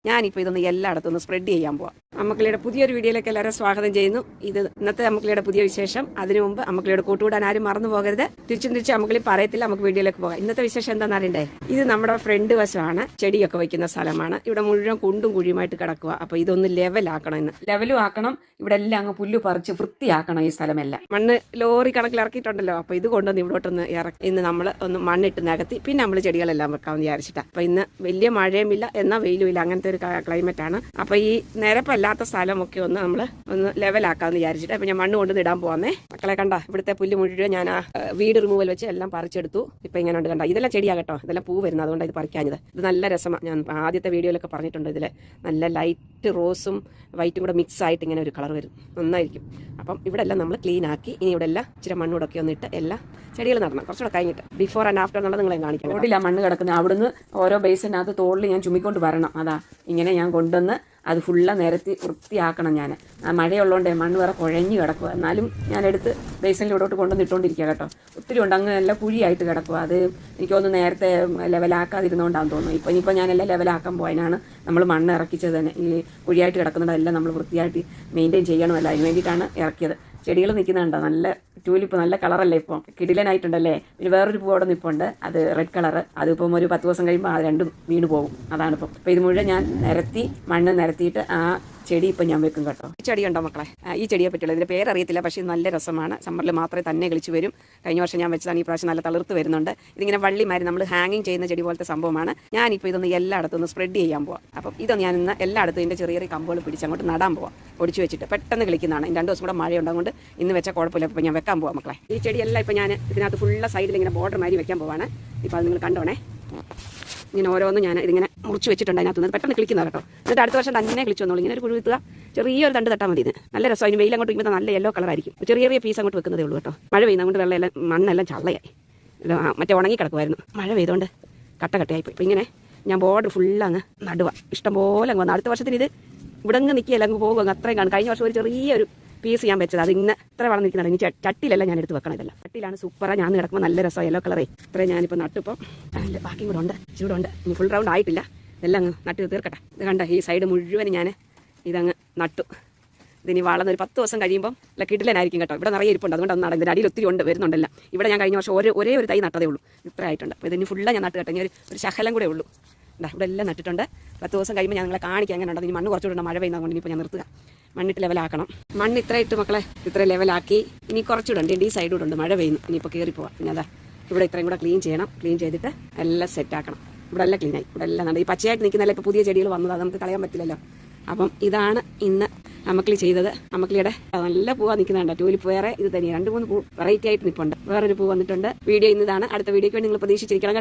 ഞാനിപ്പോൾ ഇതൊന്ന് എല്ലായിടത്തും ഒന്ന് സ്പ്രെഡ് ചെയ്യാൻ പോവാം. അമ്മക്കിളിയുടെ പുതിയൊരു വീഡിയോയിലേക്ക് എല്ലാവരും സ്വാഗതം ചെയ്യുന്നു. ഇത് ഇന്നത്തെ അമ്മക്കിളിയുടെ പുതിയ വിശേഷം. അതിനു മുമ്പ് അമ്മക്കിളിയുടെ കൂട്ടുകൂടാൻ ആരും മറന്നു പോകരുത്. തിരിച്ചും അമ്മക്കിളി പറയത്തില്ല, നമുക്ക് വീഡിയോയിലേക്ക് പോകാം. ഇന്നത്തെ വിശേഷം എന്താണെന്ന് അറിയണ്ടേ? ഇത് നമ്മുടെ ഫ്രണ്ട് വശമാണ്, ചെടിയൊക്കെ വയ്ക്കുന്ന സ്ഥലമാണ്. ഇവിടെ മുഴുവൻ കുണ്ടും കുഴിയുമായിട്ട് കിടക്കുക. അപ്പോൾ ഇതൊന്ന് ലെവലാക്കണം. ഇന്ന് ലെവലും ആക്കണം. ഇവിടെ എല്ലാം അങ്ങ് പുല്ല് പറിച്ച് വൃത്തിയാക്കണം. ഈ സ്ഥലമെല്ലാം മണ്ണ് ലോറി കണക്കിൽ ഇറക്കിയിട്ടുണ്ടല്ലോ. അപ്പോൾ ഇത് കൊണ്ടുവന്ന് ഇവിടോട്ടൊന്ന് ഇറക്കി ഇന്ന് നമ്മൾ ഒന്ന് മണ്ണിട്ട് നികത്തി പിന്നെ നമ്മൾ ചെടികളെല്ലാം വെക്കാമെന്ന് വിചാരിച്ചിട്ടാണ്. അപ്പോൾ ഇന്ന് വലിയ മഴയുമില്ല, എന്നാൽ വെയിലുമില്ല, അങ്ങനത്തെ ഒരു ക്ലൈമറ്റ് ആണ്. അപ്പോൾ ഈ നിരപ്പല്ലാത്ത സ്ഥലമൊക്കെ ഒന്ന് ലെവലാക്കാമെന്ന് വിചാരിച്ചിട്ട് അപ്പോൾ ഞാൻ മണ്ണ് കൊണ്ടുവന്ന് ഇടാൻ പോകുന്നേ. മക്കളെ കണ്ട, ഇവിടുത്തെ പുല്ല് മുഴുവൻ ഞാൻ ആ വീട് റിമൂവൽ വെച്ച് എല്ലാം പറിച്ചെടുത്തു. ഇപ്പം ഇങ്ങനെ ഉണ്ട് കണ്ട, ഇതെല്ലാം ചെടിയാകട്ടോ, ഇതെല്ലാം പൂ വരുന്നത്, അതുകൊണ്ടാണ് ഇത് പറിക്കാഞ്ഞത്. ഇത് നല്ല രസമാണ്. ഞാൻ ആദ്യത്തെ വീഡിയോയിലൊക്കെ പറഞ്ഞിട്ടുണ്ട്, ഇതിൽ നല്ല ലൈറ്റ് റോസും വൈറ്റും കൂടെ മിക്സ് ആയിട്ട് ഇങ്ങനെ ഒരു കളർ വരും, നന്നായിരിക്കും. അപ്പം ഇവിടെ എല്ലാം നമ്മൾ ക്ലീൻ ആക്കി ഇനി ഇവിടെ എല്ലാം ഇച്ചിരി മണ്ണൂടൊക്കെ ഒന്നിട്ട് എല്ലാം ചെടികൾ നടണം. കുറച്ചുകൂടെ കഴിഞ്ഞിട്ട് ബിഫോർ ആൻഡ് ആഫ്റ്റർ എന്നുള്ളത് നിങ്ങളെ കാണിക്കാം. തോട്ടില്ല മണ്ണ് കിടക്കുന്നത്, അവിടുന്ന് ഓരോ ബേസിനകത്ത് തോളിൽ ഞാൻ ചുമ്മിക്കൊണ്ട് വരണം. അതാ ഇങ്ങനെ ഞാൻ കൊണ്ടുവന്ന് അത് ഫുള്ള് നിരത്തി വൃത്തിയാക്കണം. ഞാൻ മഴയുള്ളതുകൊണ്ട് മണ്ണ് വേറെ കുഴഞ്ഞു കിടക്കുക, എന്നാലും ഞാനെടുത്ത് ബേസിനിലൂടോട്ട് കൊണ്ടുവന്ന് ഇട്ടുകൊണ്ടിരിക്കുക കേട്ടോ. ഒത്തിരി ഉണ്ട്, അങ്ങ് നല്ല കുഴിയായിട്ട് കിടക്കുക. അത് എനിക്കൊന്ന് നേരത്തെ ലെവലാക്കാതിരുന്നുകൊണ്ടാണെന്ന് തോന്നുന്നു. ഇനിയിപ്പോൾ ഞാനെല്ലാം ലെവലാക്കാൻ പോയതിനാണ് നമ്മൾ മണ്ണ് ഇറക്കിച്ചത് തന്നെ. ഈ കുഴിയായിട്ട് കിടക്കുന്നതെല്ലാം നമ്മൾ വൃത്തിയായിട്ട് മെയിൻറ്റെയിൻ ചെയ്യണമല്ലോ, അതിന് വേണ്ടിയിട്ടാണ് ഇറക്കിയത്. ചെടികൾ നിൽക്കുന്നുണ്ടോ, നല്ല ട്യൂലിപ്പ്, നല്ല കളറല്ലേ ഇപ്പം, കിടിലനായിട്ടുണ്ടല്ലേ. പിന്നെ വേറൊരു പൂവ് അവിടെ നിൽപ്പുണ്ട്, അത് റെഡ് കളറ്. അതിപ്പം ഒരു 10 ദിവസം കഴിയുമ്പോൾ ആ രണ്ടും വീണ് പോകും. അതാണിപ്പം. അപ്പോൾ ഇത് മുഴുവൻ ഞാൻ മണ്ണ് നിരത്തിയിട്ട് ആ ചെടി ഇപ്പം ഞാൻ വെക്കും കേട്ടോ. ഈ ചെടി ഉണ്ടോ മക്കളെ? ഈ ചെടിയെ പറ്റുള്ളൂ, ഇതിൻ്റെ പേരറിയത്തില്ല, പക്ഷേ ഇത് നല്ല രസമാണ്. സമ്മറിൽ മാത്രമേ തന്നെ കിളിച്ച് വരും. കഴിഞ്ഞ വർഷം ഞാൻ വെച്ചതാണ്, ഈ പ്രാവശ്യം നല്ല തളിർത്ത് വരുന്നുണ്ട്. ഇതിങ്ങനെ വള്ളിമാരി നമ്മൾ ഹാങ്ങിങ് ചെയ്യുന്ന ചെടി പോലത്തെ സംഭവമാണ്. ഞാനിപ്പോൾ ഇതൊന്ന് എല്ലായിടത്തും ഒന്ന് സ്പ്രെഡ് ചെയ്യാൻ പോവാം. അപ്പം ഇതൊന്ന് ഞാൻ ഇന്ന് എല്ലായിടത്തും ഇതിൻ്റെ ചെറിയ കമ്പുകൾ പിടിച്ച് അങ്ങോട്ട് നടാൻ പോവാം. ഒടിച്ച് വെച്ചിട്ട് പെട്ടെന്ന് കിളിക്കുന്നതാണ്. 2 ദിവസം കൂടെ മഴ ഉണ്ടാകുകൊണ്ട് ഇന്ന് വെച്ച കുഴപ്പമില്ല. ഇപ്പോൾ ഞാൻ വെക്കാൻ പോവാം മക്കളെ. ഈ ചെടിയെല്ലാം ഇപ്പോൾ ഞാൻ ഇതിനകത്ത് ഫുള്ള് സൈഡിൽ ഇങ്ങനെ ബോർഡർ മാരി വെക്കാൻ പോവാണ്. ഇപ്പോൾ അത് നിങ്ങൾ കണ്ടോണേ. ഇങ്ങനെ ഓരോന്നും ഞാൻ ഇതിങ്ങനെ മുറിച്ച് വെച്ചിട്ടുണ്ട്. അതിനകത്ത് പെട്ടെന്ന് കിളിക്കുന്ന കേട്ടോ. എന്നിട്ട് അടുത്ത വർഷം തന്നെ കിളിച്ചു വന്നോളൂ. ഇങ്ങനെ ഒരു കുഴുത്തുക, ചെറിയൊരു തണ്ട് തട്ടാൽ മതി. ഇത് നല്ല രസം. അതിന് വെയിൽ അങ്ങോട്ട് വയ്ക്കുമ്പോൾ നല്ല യെല്ലോ കളറായിരിക്കും. ചെറിയ പീസ് അങ്ങോട്ട് വെക്കുന്നതേ ഉള്ളൂ കേട്ടോ. മഴ പെയ്യുന്നതുകൊണ്ട് വെള്ളമെല്ലാം മണ്ണെല്ലാം ചള്ളയായി, മറ്റേ ഉണങ്ങി കിടക്കുമായിരുന്നു. മഴ പെയ്തുകൊണ്ട് കട്ടയായിപ്പോയി. ഇപ്പോൾ ഇങ്ങനെ ഞാൻ ബോർഡർ ഫുള്ള് അങ്ങ് നടുക. ഇഷ്ടംപോലെ അങ്ങ് വന്നു. അടുത്ത വർഷത്തിന് ഇത് ഇവിടെ അങ്ങ് നിൽക്കുകയല്ല, അങ്ങ് പോകും, അങ്ങ് അത്രയും കാണും. കഴിഞ്ഞ വർഷം ഒരു ചെറിയൊരു പീസ് ഞാൻ വെച്ചത്, അത് ഇന്ന് ഇത്ര വളർന്നിരിക്കുന്നുണ്ട്. ഇനി ചട്ടിയിലല്ല ഞാൻ എടുത്ത് വെക്കണം. ഇതെല്ലാം ചട്ടിയിലാണ് സൂപ്പറാണ്. ഞാൻ കിടക്കുമ്പോൾ നല്ല രസം, യെല്ലോ കളറേ. ഇത്രയും ഞാനിപ്പോൾ നട്ടിപ്പോൾ നല്ല ബാക്കിയും കൂടെ ഉണ്ട്, ചൂടെ ഉണ്ട്. ഇനി ഫുൾ റൗണ്ട് ആയിട്ടില്ല, ഇതെല്ലാം അങ്ങ് നട്ട് തീർക്കട്ടെ. ഇത് കണ്ട, ഈ സൈഡ് മുഴുവൻ ഞാൻ ഇതങ്ങ് നട്ടു. ഇതിനി വളർന്ന് ഒരു 10 ദിവസം കഴിയുമ്പോൾ അല്ല കിടിലനായിരിക്കും കേട്ടോ. ഇവിടെ നിറയെ ഇരിപ്പുണ്ട്, അതുകൊണ്ട് നടക്കും. ഇതിൻ്റെ അടിയിൽ ഒത്തിരി ഉണ്ട്, വരുന്നുണ്ടല്ല. ഇവിടെ ഞാൻ കഴിഞ്ഞ വർഷം ഒരേ ഒരു തൈ നട്ടതേ ഉള്ളൂ, ഇത്ര ആയിട്ടുണ്ട്. അപ്പോൾ ഇതിന് ഫുള്ള് ഞാൻ നട്ട് കേട്ടോ. ഇനി ഒരു ശകലം കൂടെ ഉള്ളൂ. ഇവിടെ എല്ലാം നട്ടിട്ടുണ്ട്. 10 ദിവസം കഴിയുമ്പോൾ ഞാൻ നിങ്ങളെ കാണിക്കാൻ അങ്ങനെ ഉണ്ട്. ഇനി മണ്ണ് കുറച്ചുകൂടെ മഴ പെയ്യുന്നതുകൊണ്ട് ഇനിയിപ്പോൾ ഞാൻ നിർത്തുക. മണ്ണിട്ട് ലെവലാക്കണം. മണ്ണ് ഇത്ര ഇട്ട് മക്കളെ, ഇത്ര ലെവലാക്കി. ഇനി കുറച്ചുകൂടെ ഉണ്ട്, ഈ സൈഡൂടെ ഉണ്ട്, മഴ പെയ്യുന്നു. ഇനിയിപ്പോൾ കയറി പോവാം. പിന്നെ അതാ ഇവിടെ ഇത്രയും കൂടെ ക്ലീൻ ചെയ്യണം. ക്ലീൻ ചെയ്തിട്ട് എല്ലാം സെറ്റാക്കണം. ഇവിടെ എല്ലാം ക്ലീനായി. ഇവിടെ എല്ലാം നടക്കും. ഈ പച്ചയായിട്ട് നിൽക്കുന്നതല്ല, ഇപ്പോൾ പുതിയ ചെടികൾ വന്നത്, അത് നമുക്ക് കളയാൻ പറ്റില്ലല്ലോ. അപ്പം ഇതാണ് ഇന്ന് അമ്മക്കിളി ചെയ്തത്. അമ്മക്കിളിയുടെ നല്ല പൂവാ നിൽക്കുന്നുണ്ട്. ട്യൂലിപ്പ് വേറെ, ഇത് തന്നെയാണ്. 2-3 പൂ വെറൈറ്റി ആയിട്ട് നിൽപ്പുണ്ട്. വേറൊരു പൂ വന്നിട്ടുണ്ട്. വീഡിയോ ഇന്നതാണ്. അടുത്ത വീഡിയോയ്ക്ക് വേണ്ടി നിങ്ങൾ പ്രതീക്ഷിച്ചിരിക്കണം.